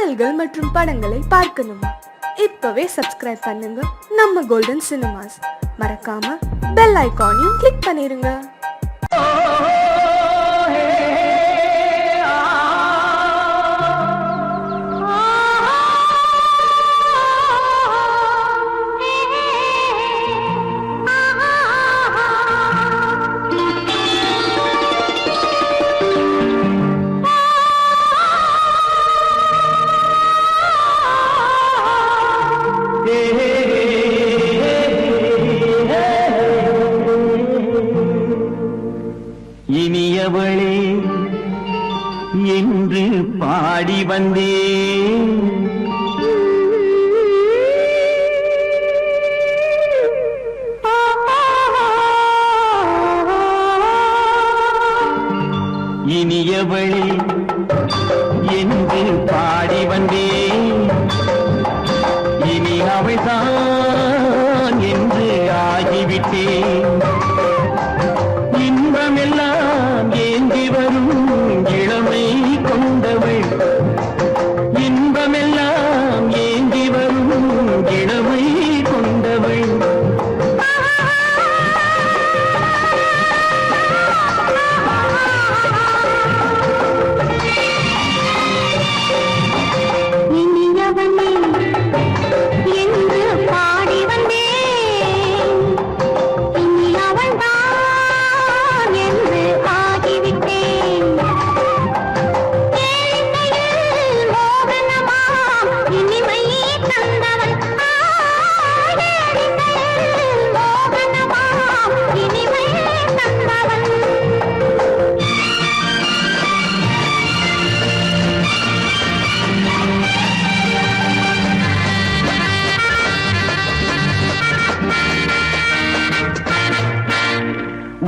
பாடல்கள் மற்றும் படங்களை பார்க்கணுமா? இப்பவே சப்ஸ்கிரைப் பண்ணுங்க நம்ம கோல்டன் சினிமாஸ். மறக்காம பெல் ஐகானையும் கிளிக் பண்ணிருங்க. இனியவளே என்று பாடி வந்தேன், இனியவளே என்று பாடி வந்தேன், இனி அவள்தான் என்று ஆகிவிட்டேன். இன்பமெல்லாம் ஏந்தி வரும் இளமை கொண்டவள், இன்பமெல்லாம் ஏந்தி வரும் இளமை கொண்டவள்.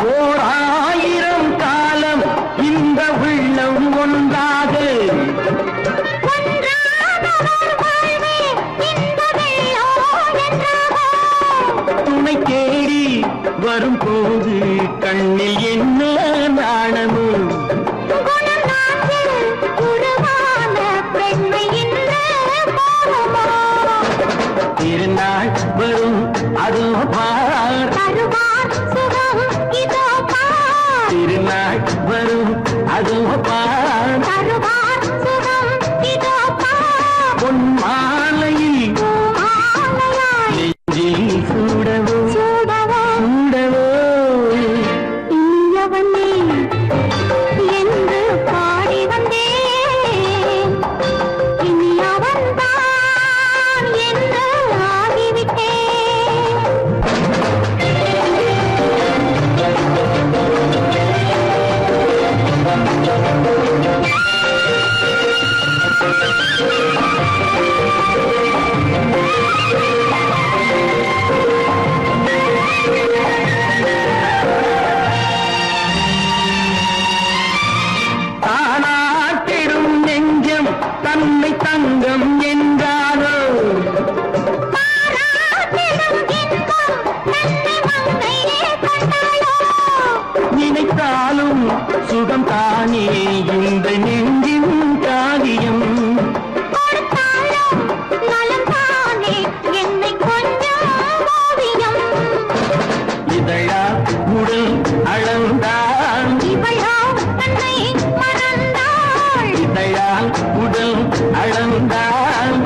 ஓர் ஆயிரம் காலம் இந்த உள்ளம் ஒன்றாக துணை தேடி வரும் போது கண்ணில் என்ன நாணமோ, திருநாள் வரும் அதோ பார், திருநாள் வரும் அதோ பார், பொன் மாலையில் நெஞ்சில் சூடவோ சூடவோ. என்று பாடி வந்தேன், இனி அவன்தான் என்று ஆகிவிட்டேன். தானாட்டிடும் நெஞ்சம் தன்னை தங்கம் என்றாரோ, நினைத்தாலும் சுகம் தானே இந்த நெஞ்சின் காரியம். இதழா உடல் அளந்தாள், இதழால் உடல் அளந்தாள்,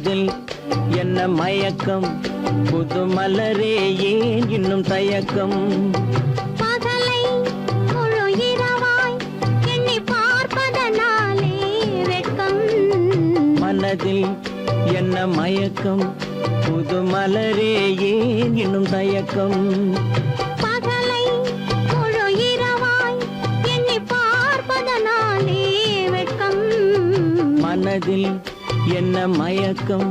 மனதில் என்ன மயக்கம் புது மலரே ஏன் இன்னும் தயக்கம் பகலை முழு இரவாய் எண்ணி பார்ப்பதனாலே வெட்கம் மனதில் என்ன மயக்கம் புது மலரே ஏன் இன்னும் தயக்கம் பகலை முழு இரவாய் எண்ணி பார்ப்பதனாலே வெட்கம் மனதில் என்ன மயக்கம்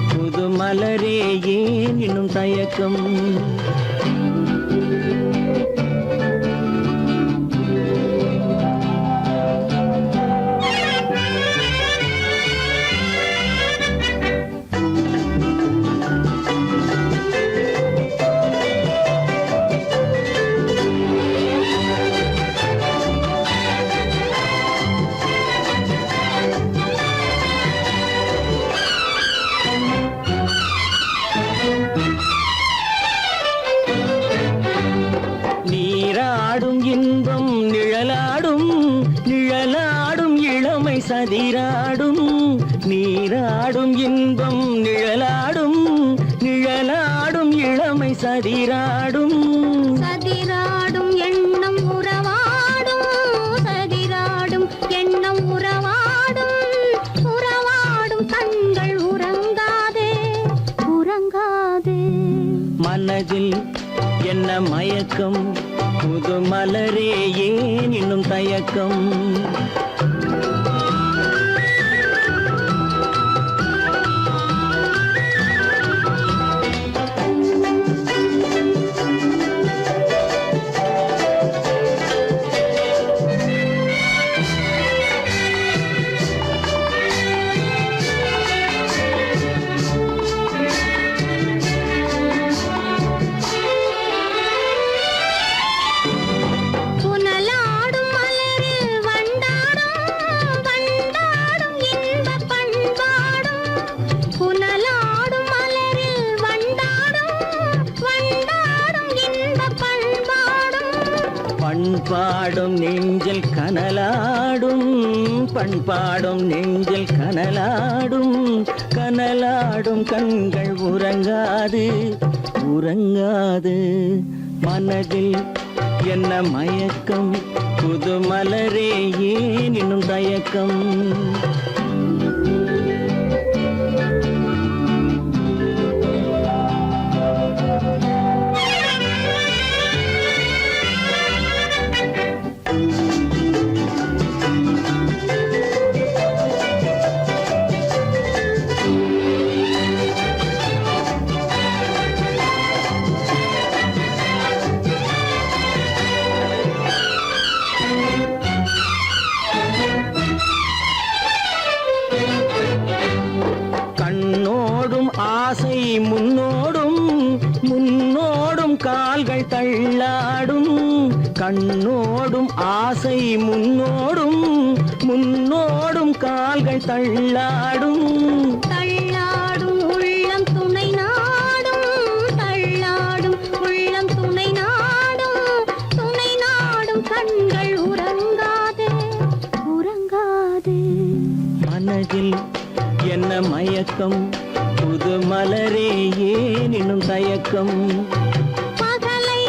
புது மலரே ஏன் இன்னும் தயக்கம் நீராடும் இன்பம் நிழலாடும் நிழலாடும் இளமை சதிராடும் நீராடும் இன்பம் நிழலாடும் நிழலாடும் இளமை சதிராடும் சதிராடும் எண்ணம் உறவாடும் சதிராடும் எண்ணம் உறவாடும் உறவாடும் கண்கள் உறங்காதே உறங்காதே மனதில் என்ன மயக்கம் புது மலரே ஏன் இன்னும் தயக்கம் புனலாடும் மலரில் வண்டாடும் வண்டாடும் இன்பப் பண்பாடும் புனலாடும் மலரில் வண்டாடும் வண்டாடும் இன்பப் பண்பாடும் பண்பாடும் நெஞ்சில் கனலாடும் பண்பாடும் நெஞ்சில் கனலாடும் கனலாடும் கண்கள் உறங்காது உறங்காது மனதில் என்ன மயக்கம் புது மலரே ஏன் இன்னும் தயக்கம் கண்ணோடும் ஆசை முன்னோடும் முன்னோடும் கால்கள் தள்ளாடும் கண்ணோடும் ஆசை முன்னோடும் முன்னோடும் கால்கள் தள்ளாடும் தள்ளாடும் உள்ளம் துணை நாடும் தள்ளாடும் உள்ளம் துணை நாடும் கண்கள் உறங்காதே உறங்காதே மனதில் என்ன மயக்கம் புது மலரே ஏன் இன்னும் தயக்கம் பகலை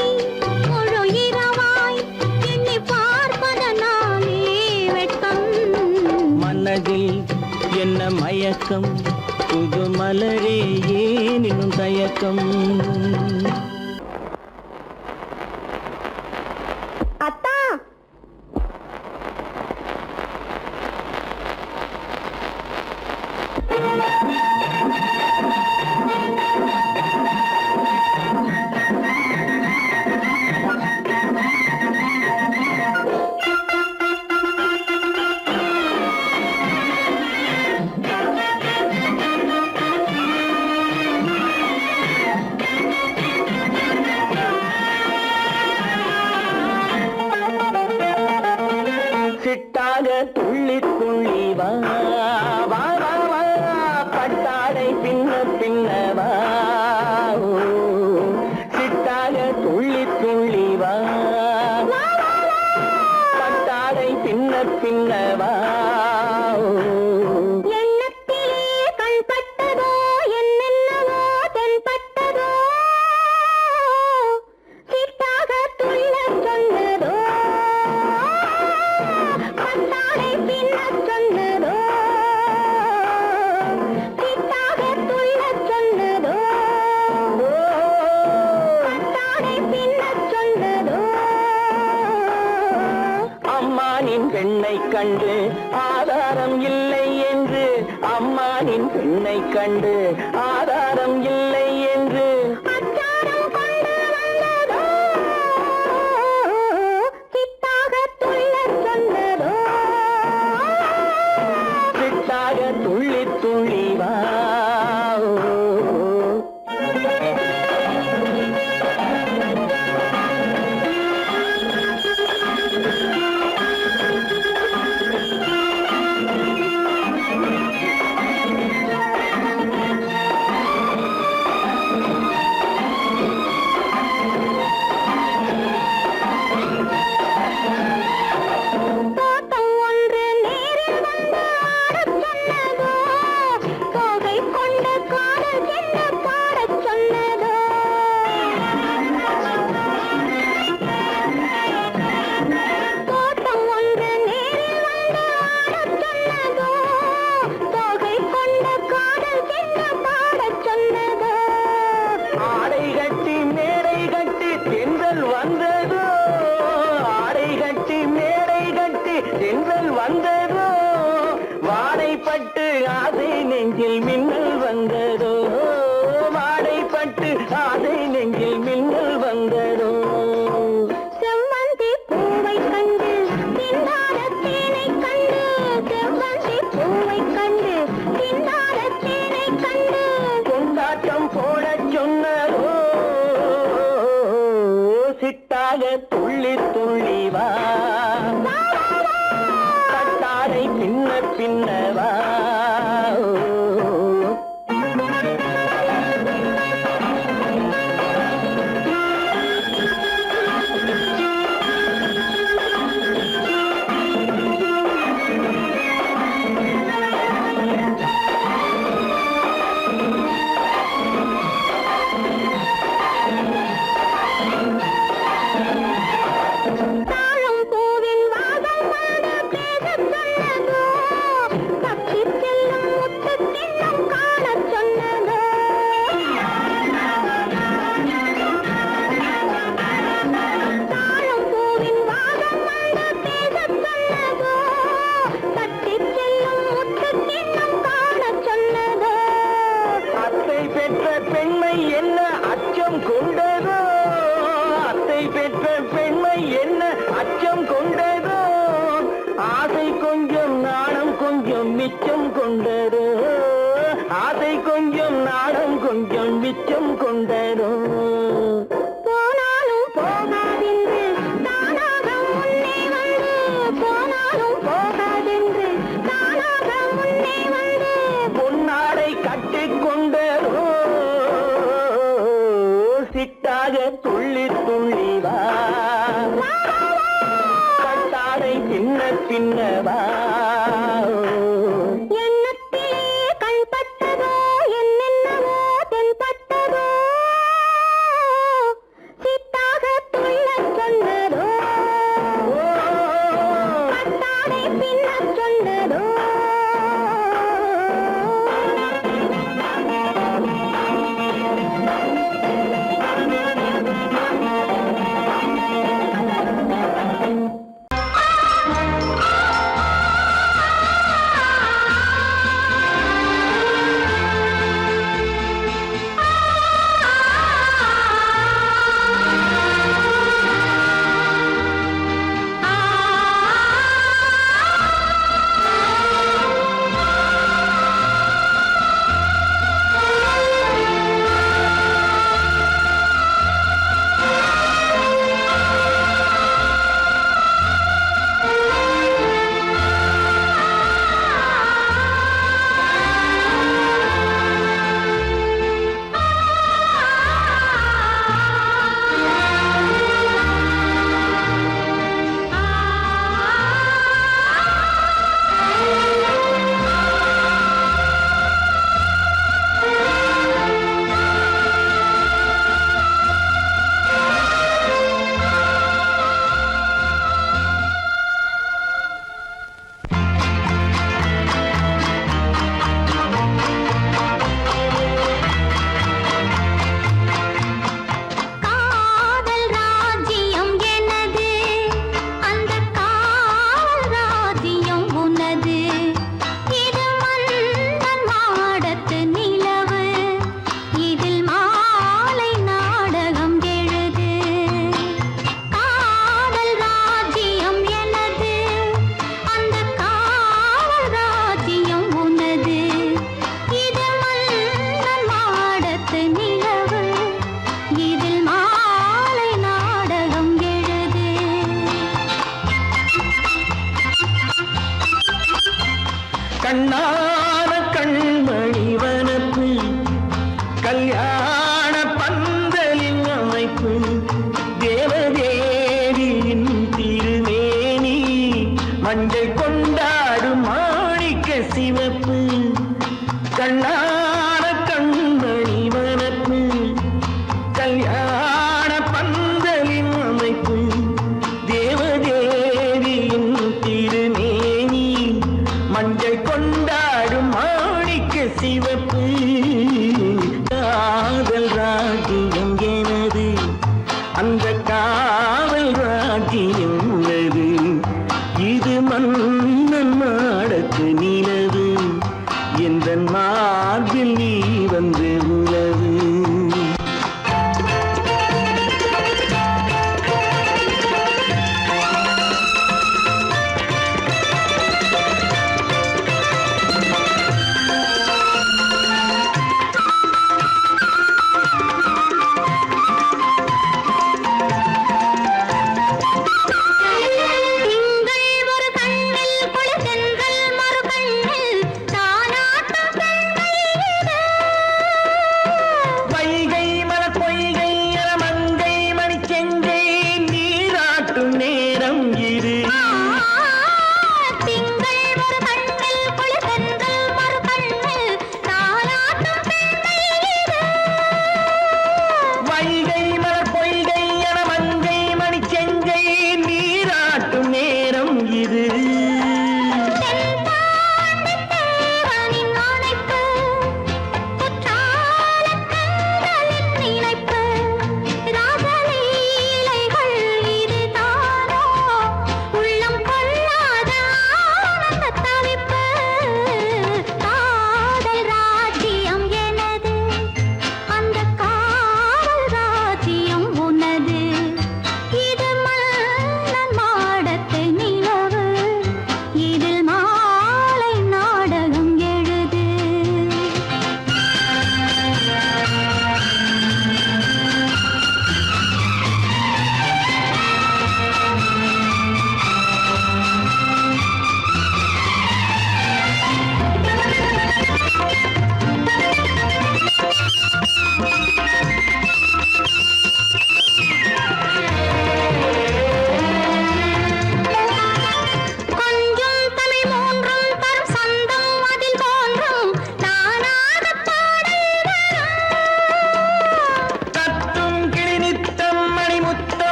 முழு இரவாய் எண்ணி பார்ப்பதனாலே வெட்கம் மனதில் என்ன மயக்கம் புது மலரே ஏன் இன்னும் தயக்கம் அத்தா சிட்டாக துள்ளி துள்ளி வா வா வா வா பட்டாடை பின்ன பின்ன வா ஓ, சிட்டாக துள்ளி துள்ளி வா பட்டாடை பின்ன பின்ன வா ஓ. எண்ணத்திலே கண்பட்டதோ கண்டு ஆதாரம் இல்லை என்று அம்மானின் பெண்ணை கண்டு ஆதாரம் இல்லை என்று அச்சாரம் கொண்டு வந்ததோ சித்தாக துள்ளச் சொன்னதோ சிட்டாக துள்ளி துள்ளி வா தோட்டம் ஒன்று நேரில் வந்து ஆடச் சொன்னதோ தோகை கொண்ட காதல் என்ன பாடச் சொன்னதோ தோட்டம் ஒன்று நேரில் வந்து ஆடச் சொன்னதோ தோகை கொண்ட காதல் என்ன பாடச் சொன்னதோ ஆடை கட்டி மேடை கட்டி தென்றல் வந்ததோ ஆடை கட்டி மேடை கட்டி தென்றல் வந்ததோ வாடைப்பட்டு ஆசை நெஞ்சில் மின்னல் வந்ததோ வாடைப்பட்டு ஆசை நெஞ்சில் மின்னல் வந்ததோ செவ்வந்தி பூவை கண்டு திண்டாட தேனை கண்டு செவ்வந்தி பூவை கண்டு திண்டாட தேனை கண்டு கொண்டாட்டம் போடச் சொன்னதோ சிட்டாக துள்ளி துள்ளி வா கட்டாரை பின்ன பின்ன வா தாழம் பூவின் வாசம் வந்து பேசச் சொன்னதோ தப்பிச் செல்லும் முத்துக் கிண்ணம் காணச் சொன்னதோ தாழம் பூவின் வாசம் வந்து பேசச் சொன்னதோ தப்பிச் செல்லும் முத்துக் கிண்ணம் காணச் சொன்னதோ அத்தை பெற்ற பெண்மை என்ன அச்சம் கொண்டதோ அத்தை பெற்ற பெண்மை என்ன அச்சம் கொண்டதோ ஆசை கொஞ்சம் நாணம் கொஞ்சம் மிச்சம் கொண்டதோ ஆசை கொஞ்சம் நாணம் கொஞ்சம் மிச்சம் கொண்டதோ போனாலும் போகாதென்று தானாக முன்னே வந்து போனாலும் போகாதென்று தானாக முன்னே வந்து பொன்னாடை கட்டிக்கொண்டதோ சிட்டாக துள்ளி துள்ளி வா கட்டாடை பின்ன பின்ன வா எண்ணத்திலே கண்பட்டதோ என்னென்னவோ தென்பட்டதோ சித்தாக துள்ளச் சொன்னதோ கட்டாடை பின்னச் சொன்னதோ மஞ்சள் கொண்டாடும் மாணிக்க சிவப்பு கண்ணான கண்மணி வனப்பு கல்யாண பந்தலின் அமைப்பு தேவதேவியின் திருமேனி மஞ்சள் கொண்டாடும் மாணிக்க சிவப்பு காதல் ராஜ்யம் எனது அந்த காவல் ராஜ்யம் உள்ளது இது மன்னன் மாடத்து நிலவு எந்த மார்பில் நீ வந்து உலவு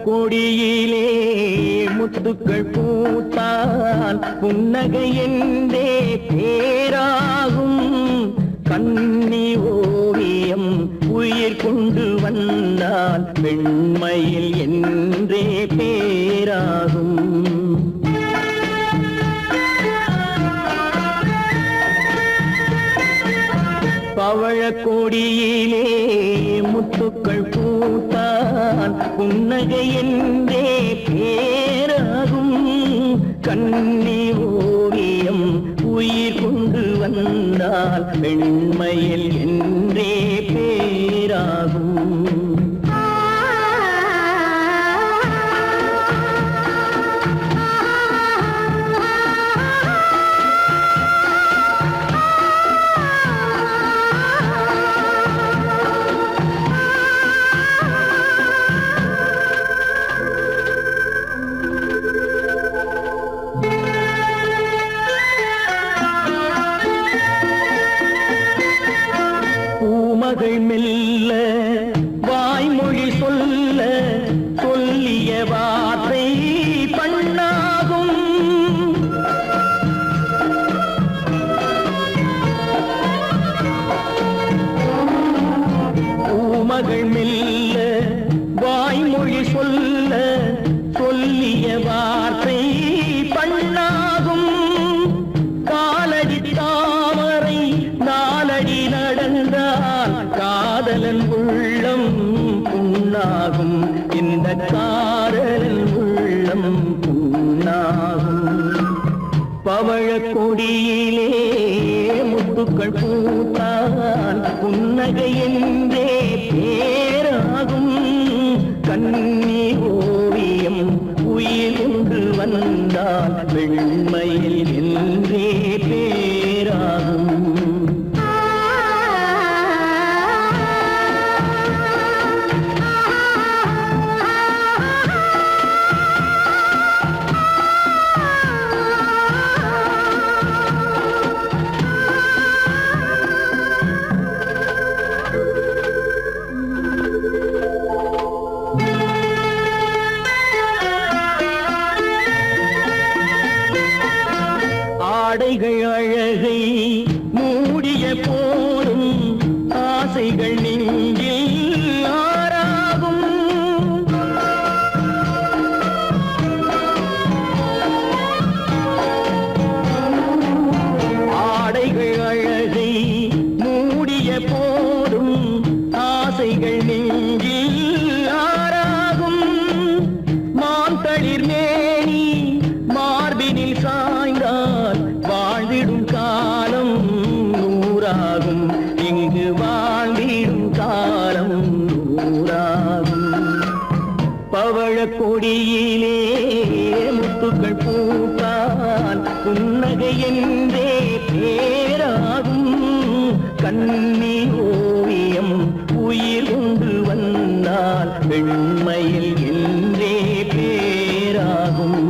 கொடியிலே முத்துக்கள் பூத்தால் புன்னகை என்றே பேராகும். கண்ணி ஓவியம் உயிர் கொண்டு வந்தால் வெண்மையில் என்றே பேராகும். பவழக்கொடியிலே முத்துக்கள் பூத்தான் புன்னகை என்றே பேராகும். கண்ணி ஓவியம் உயிர் கொண்டு வந்தால் வெண்மையில் என்றே பேராகும். பவழக் கொடியிலே முத்துக்கள் பூத்தான் புன்னகை என்றே பேராகும் கண்ணி ஓவியம் உயிர் கொண்டு வந்தால் வெண்மையில் என்றே பேராகும் ஆடைகள் அழகை மூடிய போதும் ஆசைகள் நெஞ்சில் ஆறாகும் ஆடைகள் அழகை மூடிய போதும் ஆசைகள் நெஞ்சில் ஆறாகும் மாந்தளிர் மேனி மார்பினில் சாய்ந்தால் வாழ்ந்திடும் காலம் நூறாகும் இங்கு வாழ்ந்திடும் காலம் நூறாகும் பவழக் கொடியிலே முத்துக்கள் பூத்தான் புன்னகை என்றே பேராகும் கண்ணி ஓவியம் உயிர் கொண்டு வந்தால் வெண்மையில் என்றே பேராகும்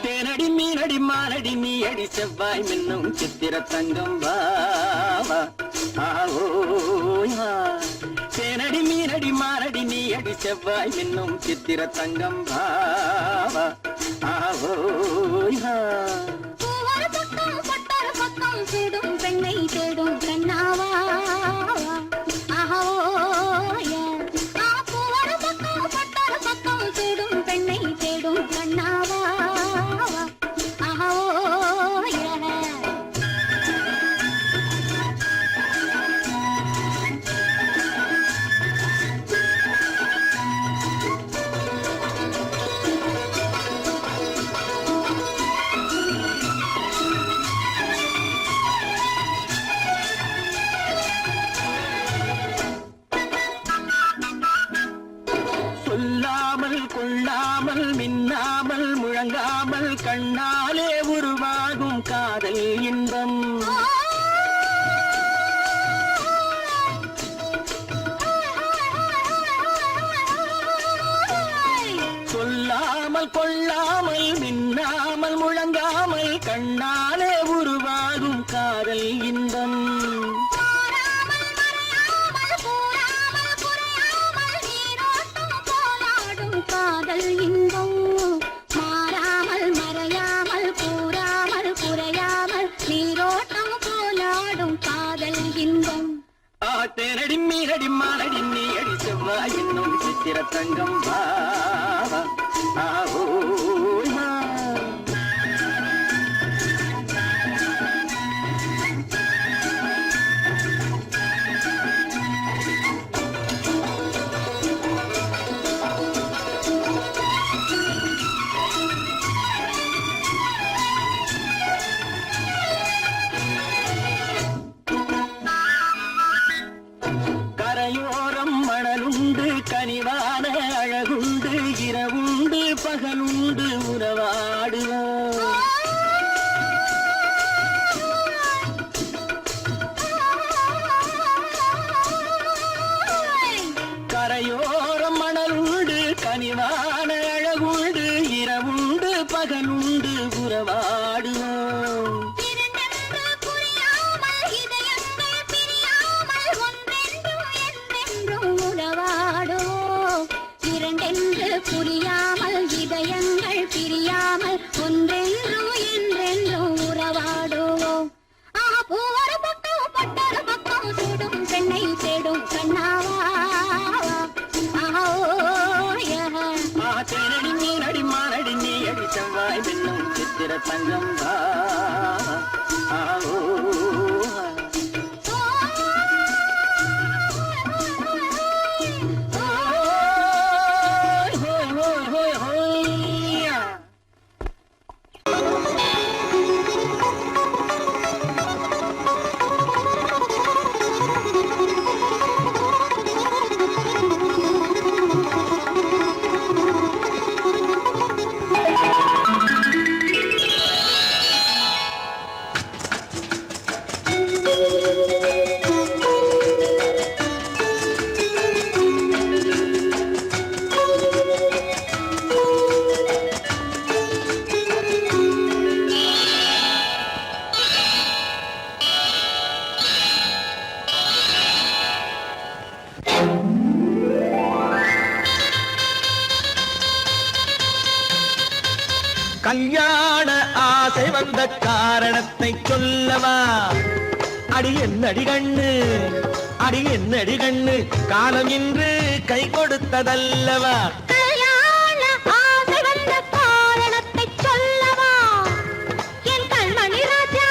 தேனடி மீனடி மானடி நீ அடி செவ்வாய் மின்னும் சித்திர தங்கம் வாவா ஆவோயா தேனடி மீனடி மானடி நீ அடி செவ்வாய் மின்னும் சித்திர தங்கம் வாவா ஆவோயா பூவொரு பக்கம் பட்டொரு பக்கம் தேடும் பெண்ணை தேடும் கண்ணாவா ஆஹோய பூவொரு பக்கம் பட்டொரு பக்கம் தேடும் பெண்ணை தேடும் கண்ணாவா ஆஹோய சொல்லாமல் கொள்ளாமல் மின்னாமல் முழங்காமல் கண்ணாலே உருவாகும் காதல் இன்பம் சொல்லாமல் கொள்ளாமல் மின்னாமல் முழங்காமல் கண்ணாலே உருவாகும் காதல் இன்பம் காதல் இன்பம் மாறாமல் மறையாமல் கூறாமல் குறையாமல் நீரோட்டம் போலாடும் காதல் இன்பம் தேனடி மீனடி மானடி நீ அடி செவ்வாய் என்னும் சித்திர தங்கம் வாவா ஆவோயா தங்கம் வா ஆவோ. கல்யாண ஆசை வந்த காரணத்தை சொல்லவா? அடி என்னடி கண்ணு, அடி என்னடி கண்ணு, காலம் இன்று கை கொடுத்ததல்லவா? கல்யாண ஆசை வந்த காரணத்தை சொல்லவா? என் கண்மணி ராஜா,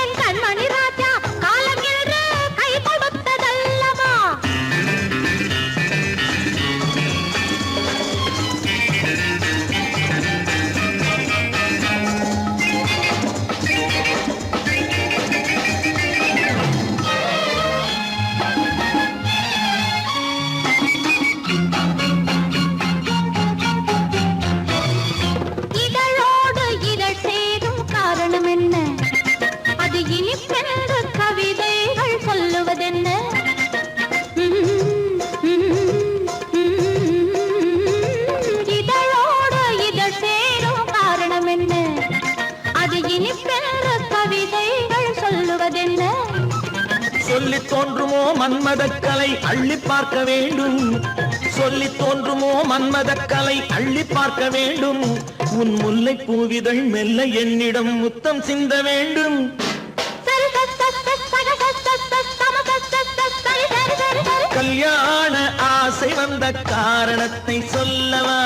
என் கண்மணி ராஜா, காலம் இன்று கை கொடுத்ததல்லவா? இதழோடு இதழ் சேரும் காரணம் என்ன? அது இனிப்பென்று கவிதைகள் சொல்லுவதென்ன? இதழோடு இதழ் சேரும் காரணம் என்ன? அது இனிப்பென்று கவிதைகள் சொல்லுவதென்ன? சொல்லி தோன்றுமோ மன்மதக்கலை அள்ளி பார்க்க வேண்டும், சொல்லி தோன்றுமோ மன்மதக்கலை அள்ளி பார்க்க வேண்டும். உன் முல்லை பூவிதழ் மெல்ல என்னிடம் முத்தம் சிந்த வேண்டும். கல்யாண ஆசை வந்த காரணத்தை சொல்லவா?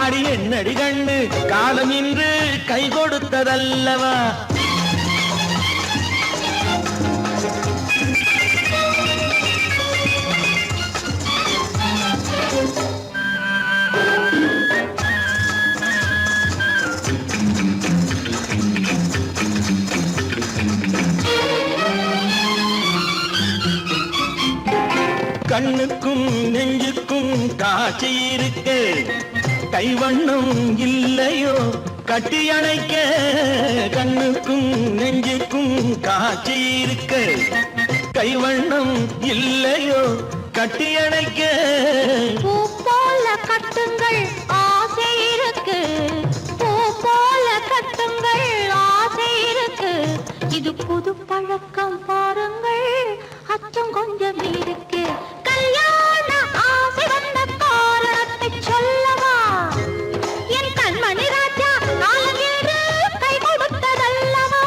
அடி என்னடி கண்ணு, காலம் இன்று கை கொடுத்ததல்லவா? கண்ணுக்கும் நெஞ்சுக்கும் காட்சி இருக்க, கைவண்ணம் இல்லையோ கட்டி அணைக்க? கண்ணுக்கும் நெஞ்சுக்கும் காட்சி இருக்க, கைவண்ணம் இல்லையோ கட்டி அணைக்க? பூ போல கட்டுங்கள் ஆசை இருக்கு, பூ போல கட்டுங்கள் ஆசை இருக்கு. இது புது பழக்கம் பாருங்கள், அச்சம் கொஞ்சம் இருக்கு. கல்யாண ஆசை வந்த காரணத்தை சொல்லவா? என் கண்மணி ராஜா, காலம் இன்று கை கொடுத்ததல்லவா?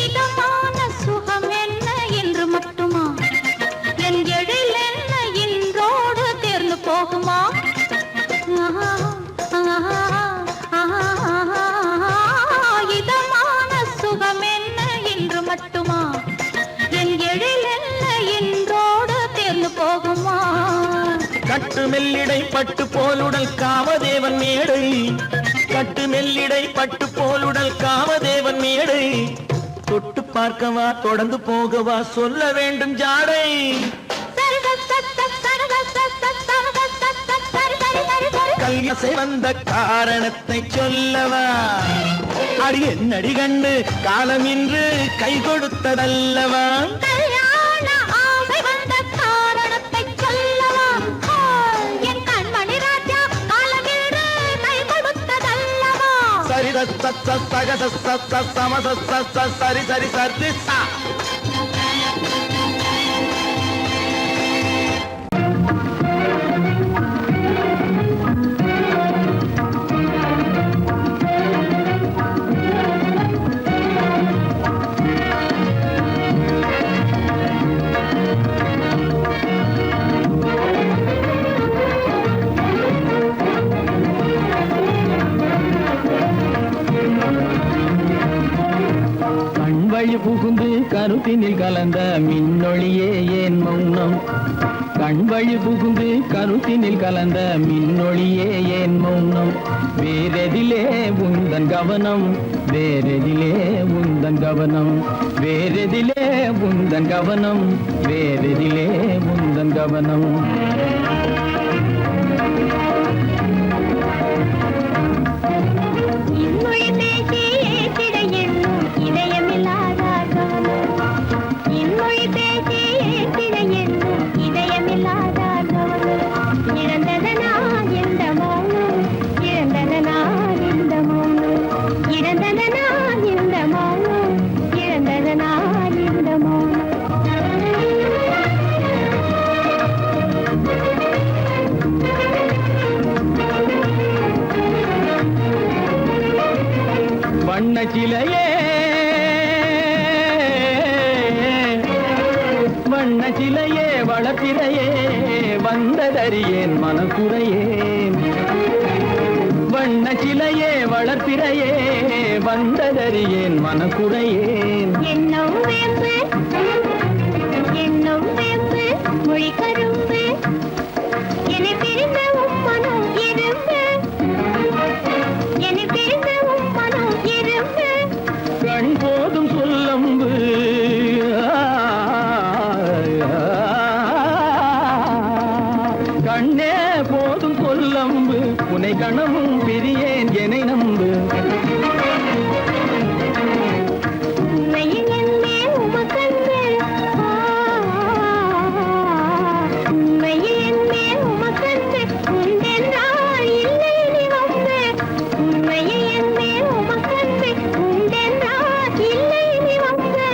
இதமான சுகம் என்ன என்று மட்டுமா? என் எழில் என்ன இன்றோடு தேர்ந்து போகுமா? இதமான சுகம் என்ன என்று மட்டுமா? என் எழில் என்ன இன்றோடு தேர்ந்து போகுமா? கட்டு மெல்லிடை பட்டு போலுடல் காமதேவன் மேடை, கட்டு மெல்லிடை பட்டு போலுடல் காமதேவன் மேடை. தொட்டு பார்க்கவா தொடர்ந்து போகவா சொல்ல வேண்டும் ஜாடை. கல்யாசை வந்த காரணத்தை சொல்லவா? அடி என்னடி கண்டு, காலம் இன்று கை கொடுத்ததல்லவா? கல்யாண ஆசை வந்த காரணத்தை சொல்லவா? என் கண்மணி ராஜா, காலம் இன்று கை கொடுத்ததல்லவா? சரி சக சம சரி சரி சரி சா. வழி புகுந்து கருத்தினில் கலந்த மின்னொளியே ஏன் மௌனம் கண் வழி புகுந்து கருத்தினில் கலந்த மின்னொளியே ஏன் மௌனம் வேறெதிலே உந்தன் கவனம் வேறெதிலே உந்தன் கவனம் வேறெதிலே உந்தன் கவனம் வேறெதிலே உந்தன் கவனம் இன்மொழி பேசி ஏற்றிட எண்ணும் இதயமில்லாதார் இன்மொழி பேசி ஏற்றிட எண்ணும் இதயமில்லாதார் இழந்ததனா எந்த மௌனம் இழந்ததனா எந்த மௌனம் இழந்ததனா எந்த மௌனம் இழந்ததனா எந்த மௌனம் வண்ண சிலையே வண்ண சிலையே வளர்ப்பிறையே வந்ததறியேன் மனக்குறையேன் வண்ண சிலையே வளர்ப்பிறையே வந்ததறியேன் மனக்குறையேன் என்னும் வேம்பு மொழி கரும்பு என்னை பிரிந்த உம்மனம் இரும்பு என்னை பிரிந்த உம்மனம் இரும்பு கண் போதும் சொல்லம்பு கண்ணே போதும் சொல்லம்பு உனை கணமும் பிரியேன் என்னை நம்பு உண்மையில் என்னே உமக்கன்று உண்மையில் என்னே உமக்கன்று உண்டென்றால் இல்லை நீ வம்பு உண்மையில் என்னே உமக்கன்று உண்டென்றால் இல்லை நீ வம்பு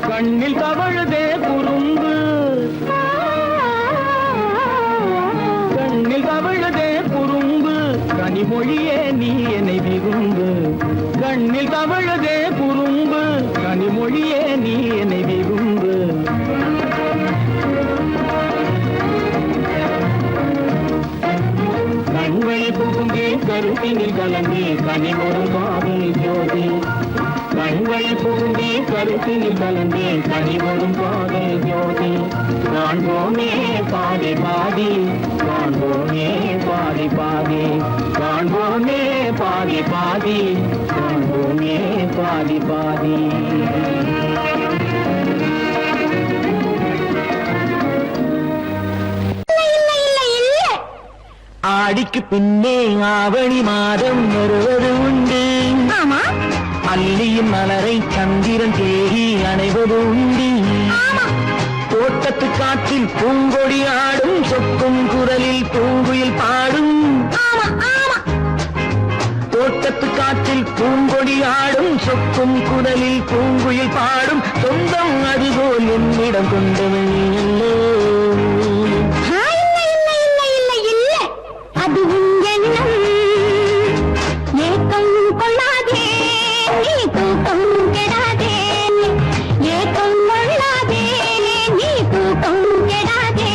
கண்ணில் தவழுதே குறும்பு கண்ணில் தவழுதே குறும்பு கனிமொழியே நீ என்னை விரும்பு கண்ணில் தவழுதே குறும்பு கனிமொழியே நீ என்னை விரும்பு கண்வழி புகுந்தே கருத்தினில் கலந்தே கனிமொரு காதல் ஜோதி கண்வழி புகுந்தே கருத்தினில் கலந்தே கனிமொரும் காதல் ஜோதி காண்போமே பாதி பாதி காண்போமே பாதி பாதி காண்போமே பாதி பாதி காண்போமே பாதி பாதி ஆடிக்கு பின்னே ஆவணி மாதம் வருவது உண்டு ஆமா அல்லியின் மலரை சந்திரன் தேடி அணைவது உண்டு தோட்டத்து காற்றில் பூங்கொடி ஆடும் சொக்கும் குரலில் பூங்குயில் பாடும் ஆமா ஆமா தோட்டத்து காற்றில் பூங்கொடி ஆடும் சொக்கும் குரலில் பூங்குயில் பாடும் சொந்தம் அதுபோல் என்னிடம் கொண்டவள் நீ அல்லோ அது உன் எண்ணம் ஏக்கம் கொள்ளாதே நீ தூக்கம் கெடாதே ஏக்கம் கொள்ளாதே நீ தூக்கம் கெடாதே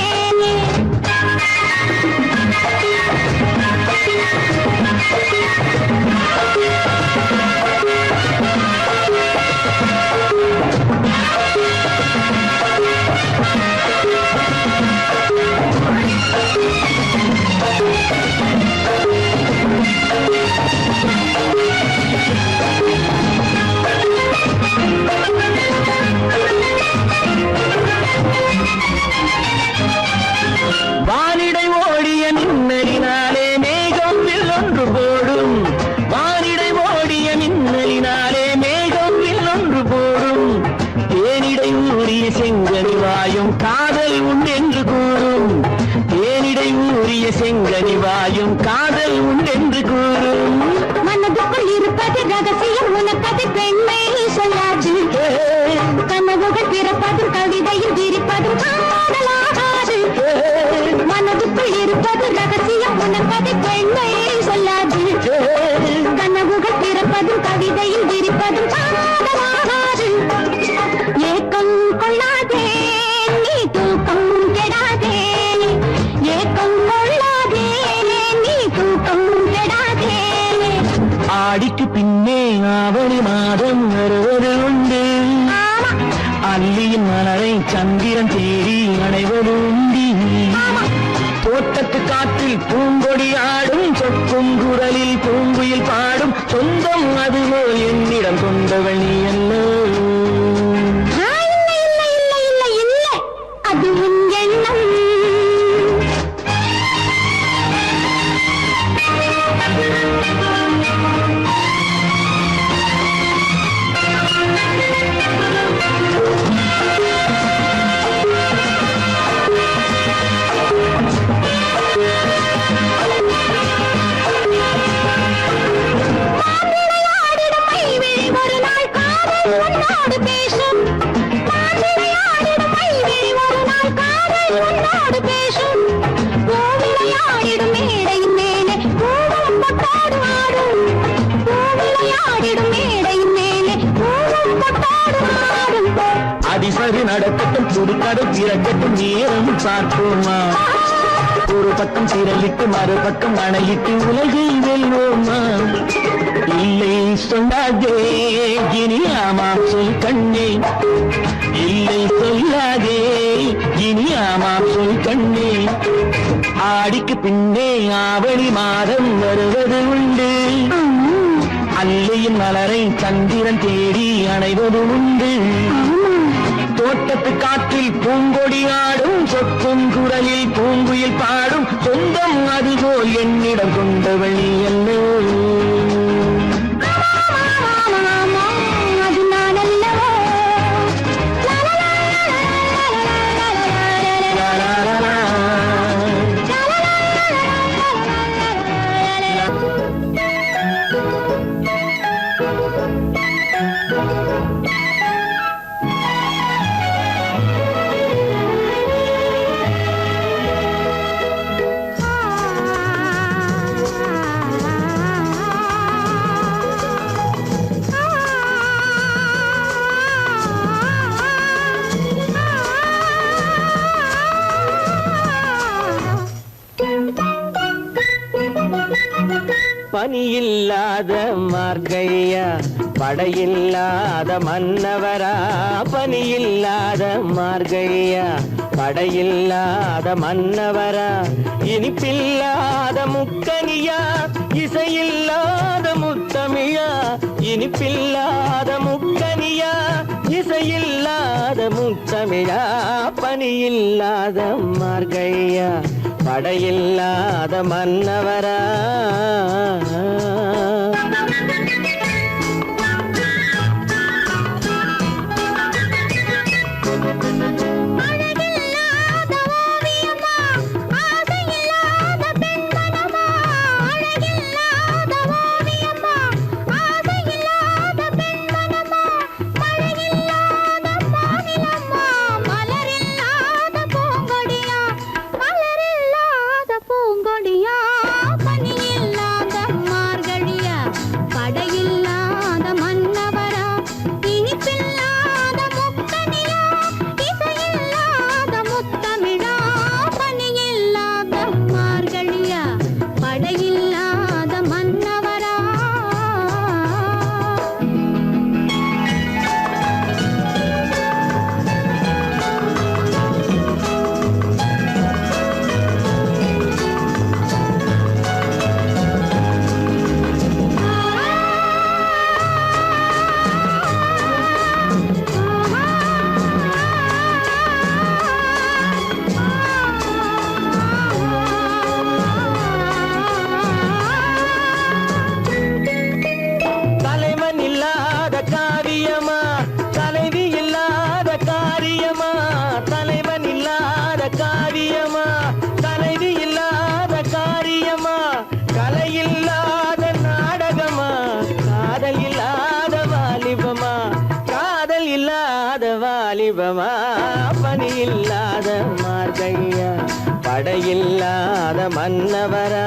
வானிடை ஓடிய மின்னலினாலே மேகம் ஒன்று போடும் வானிடை ஓடிய மின்னலினாலே மேகம் ஒன்று போடும் தேனிடை ஊறிய செங்கனி வாயும் காதல் உண்டென்று கூறும் தேனிடை ஊறிய செங்கனி வாயும் காதல் உண்டென்று கூறும் மனதுக்குள் இருப்பது ரகசியம் உனக்கது பெண்மை சொல்லாது கனவுகள் பிறப்பதும் கவிதையில் விரிப்பதும் காதலாகாது மனதுக்குள் இருப்பது ரகசியம் உனக்கது பெண்மை சொல்லாது கனவுகள் பிறப்பதும் கவிதையில் விரிப்பதும் காதலாகாது ஏக்கம் கொள்ளாதே நீ தூக்கம் கெடாதே ஏக்கம் கொள்ளாதே நீ தூக்கம் கெடாதே ஆடிக்கு பின்னே ஆவணி மாதம் வருவது உண்டு அல்லியின் மலரை சந்திரன் தேடி அடைவது உண்டி தோட்டத்து காற்றில் பூங்கொடி ஆடும் சொக்கும் குரலில் பூங்குயில் பாடும் சொந்தம் அதுபோல் என்னிடம் கொண்டவள் நீ அல்ல அது உன் எண்ணம் அதிசரி நடக்கட்டும் துடுக்கடை திறக்கட்டும் நேரம் பார்ப்போமா ஒரு பக்கம் திரளிட்டு மறுபக்கம் அணையிட்டு உலகை வெல்வோமா இல்லை சொல்லாதே இனி ஆமாம் சொல் கண்ணே இல்லை சொல்லாதே இனி ஆமாம் சொல் கண்ணே ஆடிக்கு பின்னே ஆவணி மாதம் வருவது உண்டு அல்லையின் மலரை சந்திரன் தேடி அணைவது உண்டு தோட்டத்து காற்றில் பூங்கொடி ஆடும் சொக்கும் குரலில் பூங்குயில் பாடும் சொந்தம் அதுபோல் என்னிடம் கொண்டவள் நீ அல்ல அது நான் அல்லவோ பனியில்லாத மார்கழியா படையில்லாத மன்னவரா பனியில்லாத மார்கழியா படையில்லாத மன்னவரா இனிப்பில்லாத முக்கனியா இசையில்லாத முத்தமிழா இனிப்பில்லாத முக்கனியா இசையில்லாத முத்தமிழா பனியில்லாத மார்கழியா படையில்லாத மன்னவரா வாலிபமா பனியில்லாத மார்கழியா படையில்லாத மன்னவரா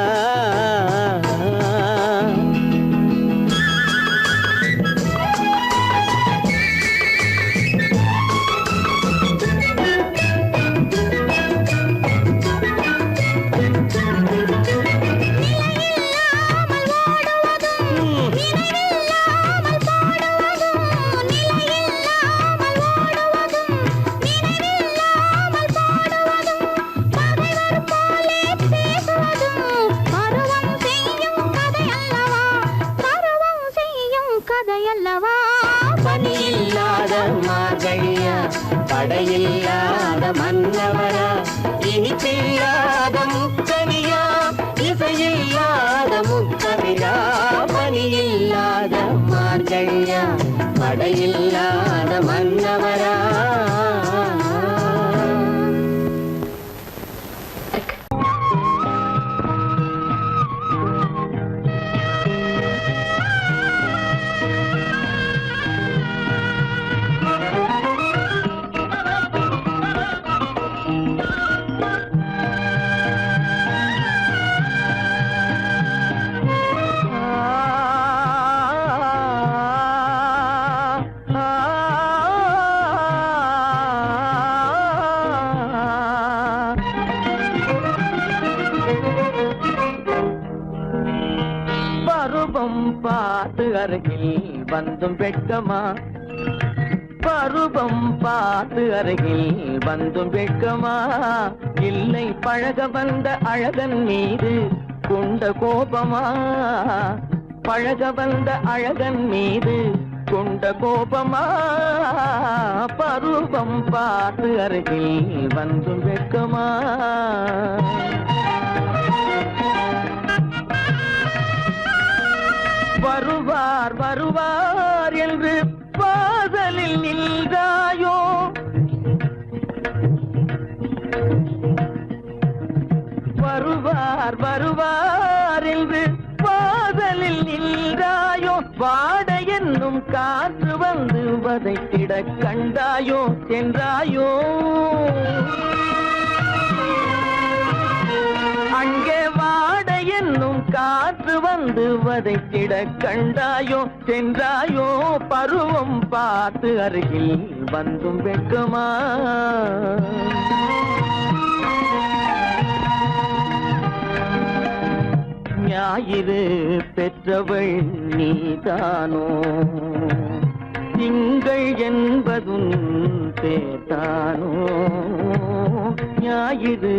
அல்லவா பனி இல்லாத மார்கழியா படையில்லாத மன்னவரா இனிப்பில்லாத முக்கனியா இசையில்லாத முக்கவிரா பனி இல்லாத மார்கழியா படையில்லாத மன்னவரா பார்த்து அருகில் வந்தும் வெட்கமா பருவம் பார்த்து அருகில் வந்தும் வெட்கமா இல்லை பழக வந்த அழகன் மீது கொண்ட கோபமா பழக வந்த அழகன் மீது கொண்ட கோபமா பருவம் பார்த்து அருகில் வந்தும் வெட்கமா வருவார் வருவார் என்று வாசலில் நின்றாயோ வருவார் வருவார் என்று வாசலில் நின்றாயோ வாட என்னும் காற்று வந்து வதைத்திட கண்டாயோ சென்றாயோ அங்கே வாட என்னும் காற்று வந்து வதைத்திட கண்டாயோ சென்றாயோ பருவம் பார்த்து அருகில் வந்தும் வெட்கமா ஞாயிறு பெற்றவள் நீதானோ திங்கள் என்பதும் பேத்தானோ ஞாயிறு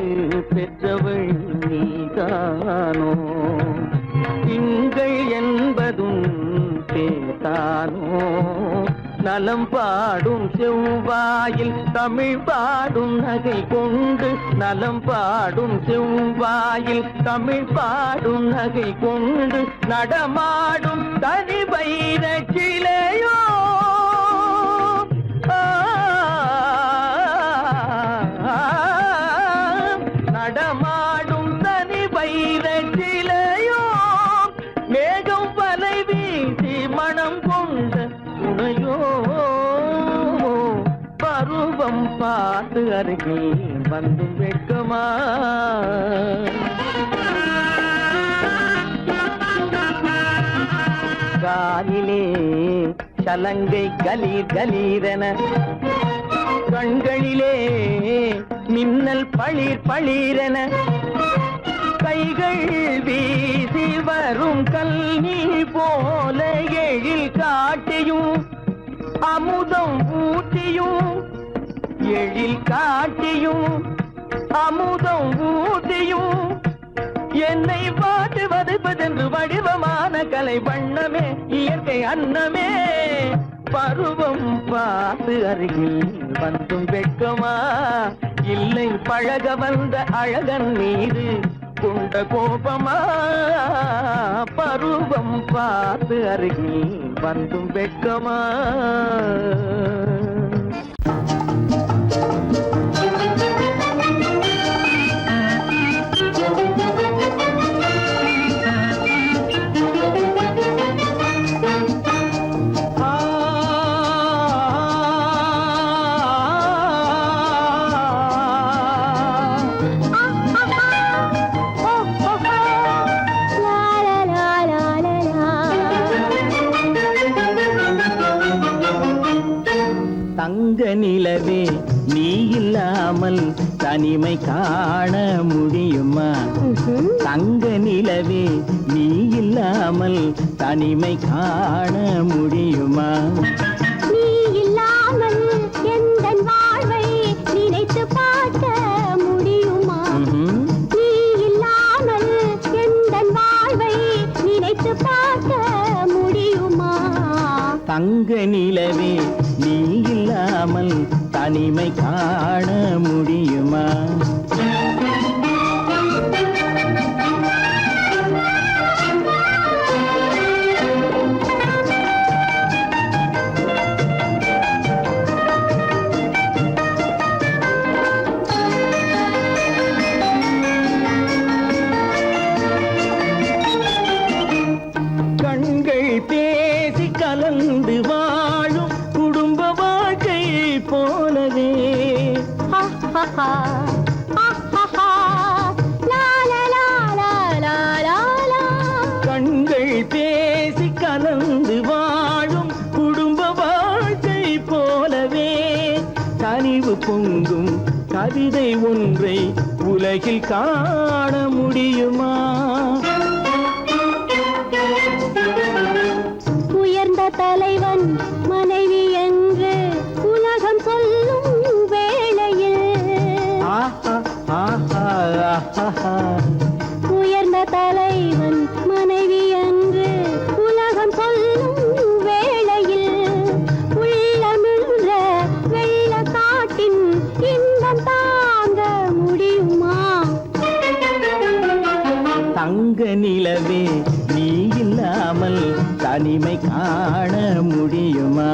பெற்றவள் நீதானோ திங்கள் என்பதும் பேத்தானோ நலம் பாடும் செவ்வாயில் தமிழ் பாடும் நகை கொண்டு நலம் பாடும் செவ்வாயில் தமிழ் பாடும் நகை கொண்டு நடமாடும் தனி வைர சிலையோ நடமாடும் தனி வைர சிலையோ மேகம் வலை வீசி மனம் கொண்ட துணையோ பருவம் பார்த்து அருகில் வந்து வெட்கமா காலிலே சலங்கை கலீர் கலீரென கண்களிலே மின்னல் பளிர் பளிரென கைகள் வீசி வரும் கல்வி போல எழில் காட்டியும் அமுதம் ஊட்டியும் எழில் காட்டியும் அமுதம் ஊட்டியும் என்னை பாட்டு வதைப்பதென்று வடிவமான கலை வண்ணமே இயற்கை அன்னமே பருவம் பார்த்து அருகில் வந்தும் வெட்கமா இல்லை பழக வந்த அழகன் மீது கொண்ட கோபமா பருவம் பார்த்து அருகில் வந்தும் வெட்கமா தங்க நிலவே நீ இல்லாமல் தனிமை காண முடியுமா தங்க நிலவே நீ இல்லாமல் தனிமை காண முடியுமா நீ இல்லாமல் எந்தன் வாழ்வை நினைத்து பார்க்க முடியுமா நீ இல்லாமல் எந்தன் வாழ்வை நினைத்து பார்க்க முடியுமா தங்க நிலவே நீ இல்லாமல் தனிமை காண முடியுமா? கண்கள் பேசி கலந்து வாழும் குடும்ப வாழ்க்கை போலவே கண்கள் பேசி கலந்து வாழும் குடும்ப வாழ்க்கை போலவே கனிவு பொங்கும் கவிதை ஒன்றை உலகில் காண முடியுமா? உயர்ந்த தலைவன் மனைவி என்று உலகம் சொல்லும் வேளையில் உயர்ந்த தலைவன் மனைவி என்று உலகம் சொல்லும் வேளையில் உள்ளமிழ்ற வெள்ள காட்டின் இன்பம் தாங்க முடியுமா? தங்க நிலவே நீ இல்லாமல் தனிமை காண முடியுமா?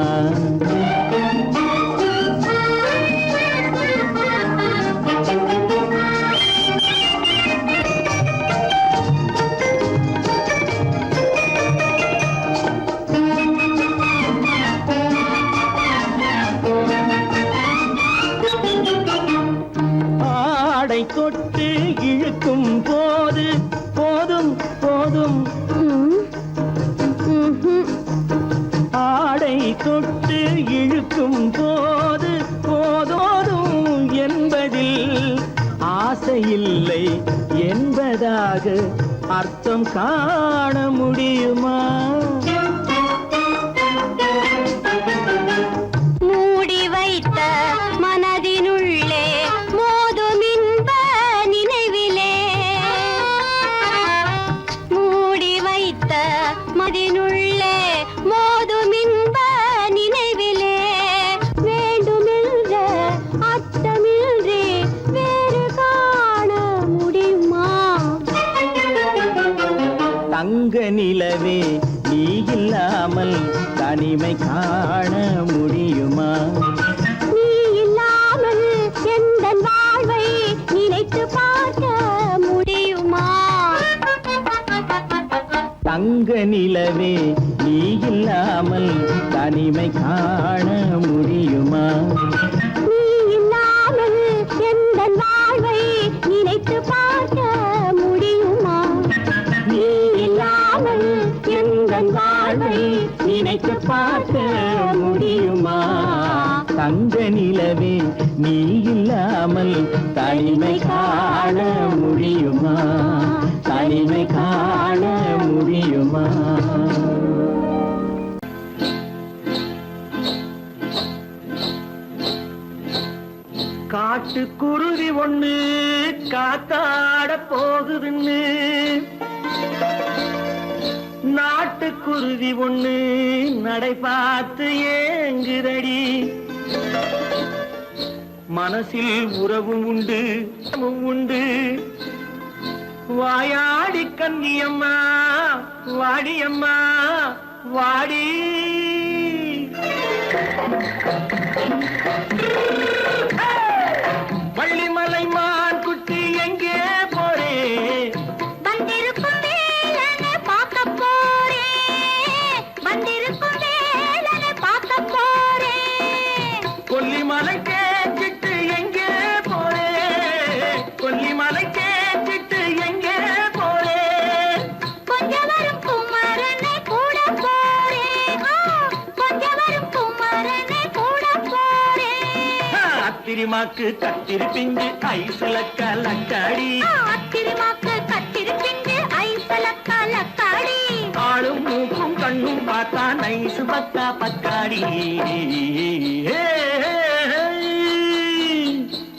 ஆடை தொட்டு இழுக்கும் போது போதும் போதும் ஆடை தொட்டு இழுக்கும் போது போதோதும் என்பதில் ஆசையில்லை என்பதாக அர்த்தம் காண முடியுமா? மூடி வைத்த மனதினுள்ளே மோதும் இன்ப நினைவிலே மூடி வைத்த மனதினுள்ளே மோதும் இன்ப நினைவிலே வேண்டுமென்ற அர்த்தமின்றி வேறு காண முடியுமா? தங்க நிலவே நீ இல்லாமல் தனிமை காண முடியுமா? நீ இல்லாமல் எந்தன் வாழ்வை நினைத்து பார்க்க முடியுமா? தங்க நிலவே நீ இல்லாமல் தனிமை காண முடியுமா? நீ இல்லாமல் எந்தன் வாழ்வை நினைத்து பார்க்க முடியுமா? நீ இல்லாமல் எந்தன் வாழ்வை நினைத்து பார்க்க முடியுமா? தங்க நிலவே நீ இல்லாமல் தனிமை காண முடியுமா? தனிமை காண முடியுமா? காட்டுக்குருவி ஒண்ணு காத்தாட போகுதுன்னு நாட்டுக்குருவி ஒண்ணு நடை பார்த்து ஏங்குதடி. மனசில் உறவும் உண்டு உண்டு வாயாடி கன்னியம்மா வாடியம்மா வாடி. வள்ளிமலை மான் குட்டி எங்கே போறே? வந்திருக்கும் வேலனை பார்க்க போறேன். வந்திருக்கும் வேலனை பார்க்க போறேன். கொல்லிமலை கேட்டுட்டு எங்கே போறே? கொல்லிமலை கேட்டுட்டு எங்கே போறே? கொஞ்சம் வரும் குமரனை கூட போறேன். கொஞ்சம் வரும் குமரனை கூட போறேன். அத்திரிமாக்கு கத்திருப்பிஞ்சு ஐசுல கலக்காடி. அத்திரிமாக்கு கத்திருப்பிஞ்சு ஐசுல கலக்காடி. ஆளும் மூக்கும் கண்ணும் பார்த்தா நைசு பக்கா பக்காடி.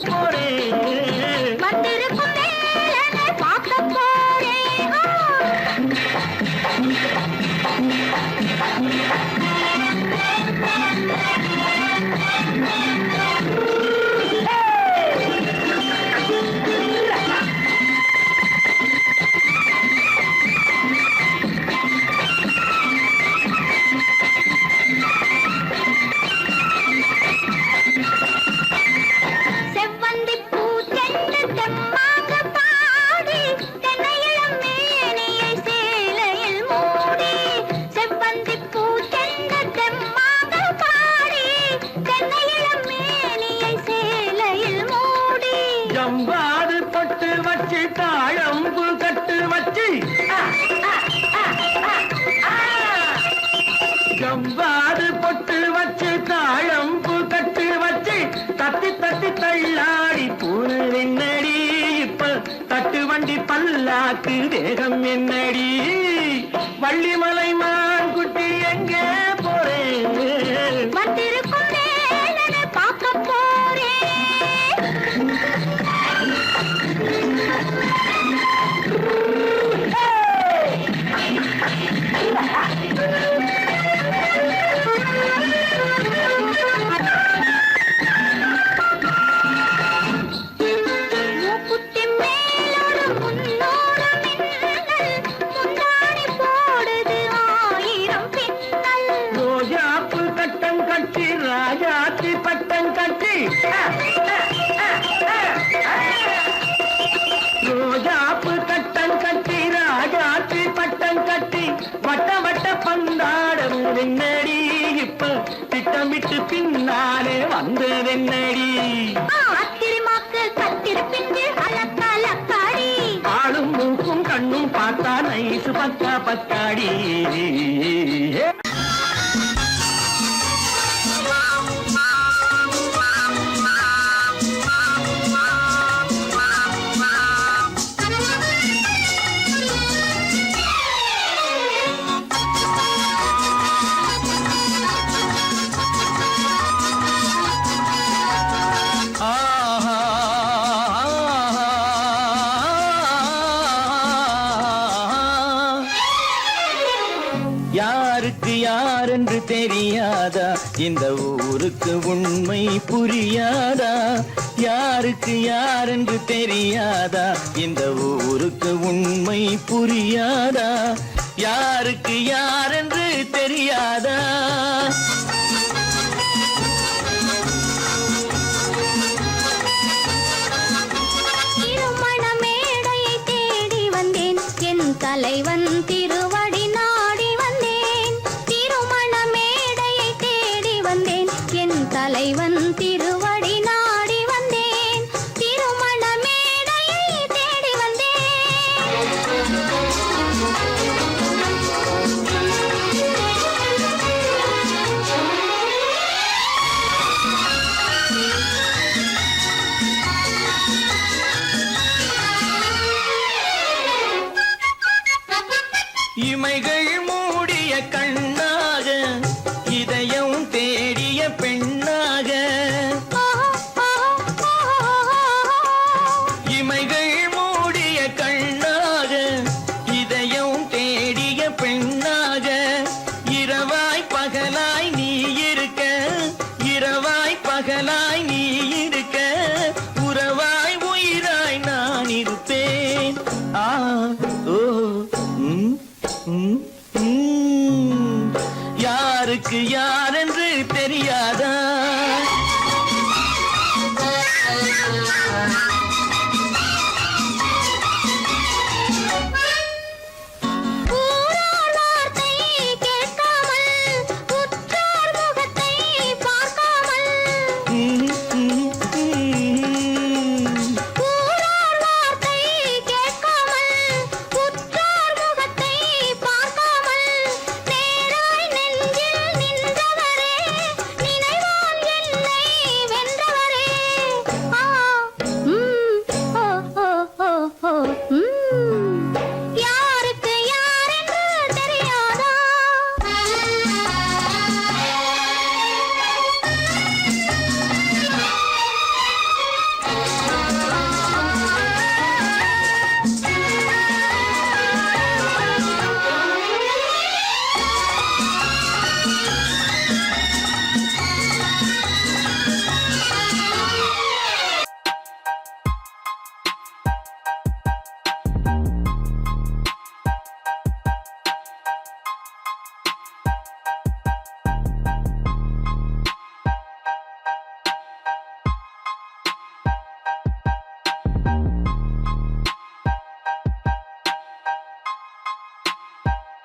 போரே வந்திருக்கும் வேலனை பார்க்க போறேன். வாது பொட்டு வச்சு தாழம்பு கட்டு வச்சு தத்தி தத்தி தள்ளாடி பூனு என்னடி இப்ப தட்டு வண்டி பல்லாக்கு தேகம் என்னடி வள்ளிமலை மான் குட்டி எங்கே போறேன் வந்திருக்கும் வேலனை பார்க்க போறேன் மூக்குத்தி மேலோடு முன்னோடு மின்னல் முந்தாணி போடுது 1000 பின்னல் ரோஜாப்பு கட்டம் கட்டி ராஜாத்தி பட்டம் கட்டி ரோஜாப்பு கட்டம் கட்டி ராஜாத்தி பட்டம் கட்டி வட்ட வட்ட பந்தாடம் என்னடி இப்ப திட்டமிட்டு பின்னாலே வந்ததென்னடி ஆத்திரமாக்கு கத்திருப்பின்று அலக்காடி ஆளும் மூக்கும் கண்ணும் பார்த்தா நைசு பக்கா பக்காடி யாருக்கு யாரென்று தெரியாதா இந்த ஊருக்கு உண்மை புரியாதா யாருக்கு யாரென்று தெரியாதா இந்த ஊருக்கு உண்மை புரியாதா யாருக்கு யாரென்று தெரியாதா திருமண மேடையை தேடி வந்தேன் என் தலைவன் திருவடி நாடி வந்தேன் திருமண மேடையை தேடி வந்தேன் என் தலைவன் திருவடி நாடி வந்தேன் திருமண மேடையை தேடி இமைகள் மூடிய கண்ணாக இதயம் தேடிய பெண்ணாக இமைகள் மூடிய கண்ணாக இதயம் தேடிய பெண்ணாக இரவாய் பகலாய் நீ இருக்க இரவாய் பகலாய் நீ இருக்க உறவாய் உயிராய் நான் இருப்பேன் ஆ ஓ யாருக்கு யாரென்று தெரியாதா